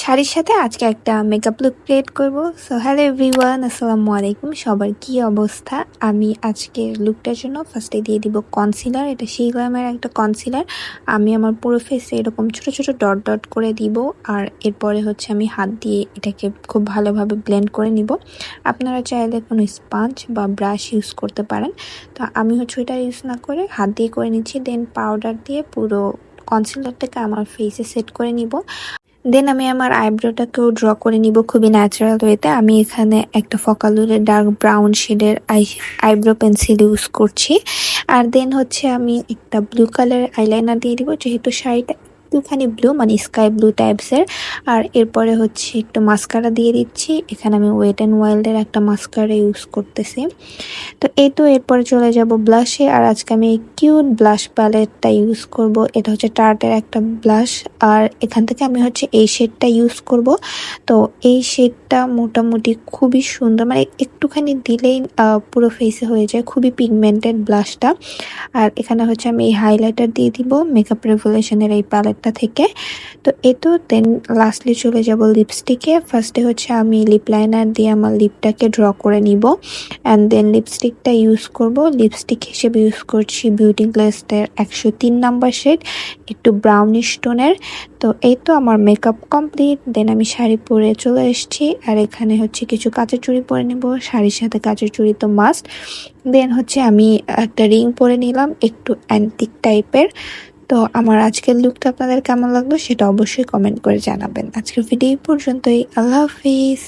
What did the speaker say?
শাড়ির সাথে আজকে একটা মেকআপ লুক ক্রিয়েট করব। সো হ্যালো এভরিওয়ান, আসসালামু আলাইকুম। সবার কি অবস্থা? আমি আজকের লুকটার জন্য ফার্স্টে দিয়ে দিব কনসিলার। এটা সেই গ্লামের একটা কনসিলার। আমি আমার পুরো ফেসে এরকম ছোট ছোট ডট ডট করে দিব, আর এরপরে হচ্ছে আমি হাত দিয়ে এটাকে খুব ভালোভাবে ব্লেন্ড করে নিব। আপনারা চাইলে কোনো স্পঞ্জ বা ব্রাশ ইউজ করতে পারেন, তো আমি হচ্ছে ওইটা ইউজ না করে হাত দিয়ে করে নিচ্ছি। দেন পাউডার দিয়ে পুরো কনসিলারটাকে আমার ফেসে সেট করে নিব। দেন আমি আমার আইব্রোটাকেও ড্র করে নিব খুবই ন্যাচারাল ওয়েতে। আমি এখানে একটা ফকালুরের ডার্ক ব্রাউন শেডের আইব্রো পেন্সিল ইউজ করছি। আর দেন হচ্ছে আমি একটা ব্লু কালারের আইলাইনার দিয়ে দিব, যেহেতু শাড়িটা একটুখানি ব্লু মানে স্কাই ব্লু টাইপসের। আর এরপরে হচ্ছে একটু মাস্কারা দিয়ে দিচ্ছি। এখানে আমি ওয়েট অ্যান্ড ওয়াইল্ডের একটা মাস্কারা ইউজ করতেছি। তো এই তো এরপরে চলে যাব ব্লাশে। আর আজকে আমি এই কিউট ব্লাশ প্যালেটটা ইউজ করব। এটা হচ্ছে টার্টের একটা ব্লাশ, আর এখান থেকে আমি হচ্ছে এই শেডটা ইউজ করব। তো এই শেডটা মোটামুটি খুবই সুন্দর, মানে একটুখানি দিলেই পুরো ফেসে হয়ে যায়, খুবই পিগমেন্টেড ব্লাশটা। আর এখানে হচ্ছে আমি এই হাইলাইটার দিয়ে দিব মেকআপ রেভলিউশনের এই প্যালেটটা থেকে। তো এই তো দেন লাস্টলি চলে যাব লিপস্টিকে। ফার্স্টে হচ্ছে আমি লিপ লাইনার দিয়ে আমার লিপটাকে ড্র করে নিব, অ্যান্ড দেন লিপস্টিকটা ইউজ করব। লিপস্টিক হিসেবে ইউজ করছি বিউটি গ্লেসের 103 নাম্বার শেড, একটু ব্রাউনিশ টোনের। তো এই তো আমার মেকআপ কমপ্লিট। দেন আমি শাড়ি পরে চলে এসেছি, আর এখানে হচ্ছে কিছু কাচের চুড়ি পরে নেব। শাড়ির সাথে কাচের চুড়ি তো মাস্ট। দেন হচ্ছে আমি একটা রিং পরে নিলাম, একটু অ্যান্টিক টাইপের। তো আমার আজকের লুকটা আপনাদের কেমন লাগলো সেটা অবশ্যই কমেন্ট করে জানাবেন। আজকের ভিডিও পর্যন্তই। আল্লাহ হাফিজ।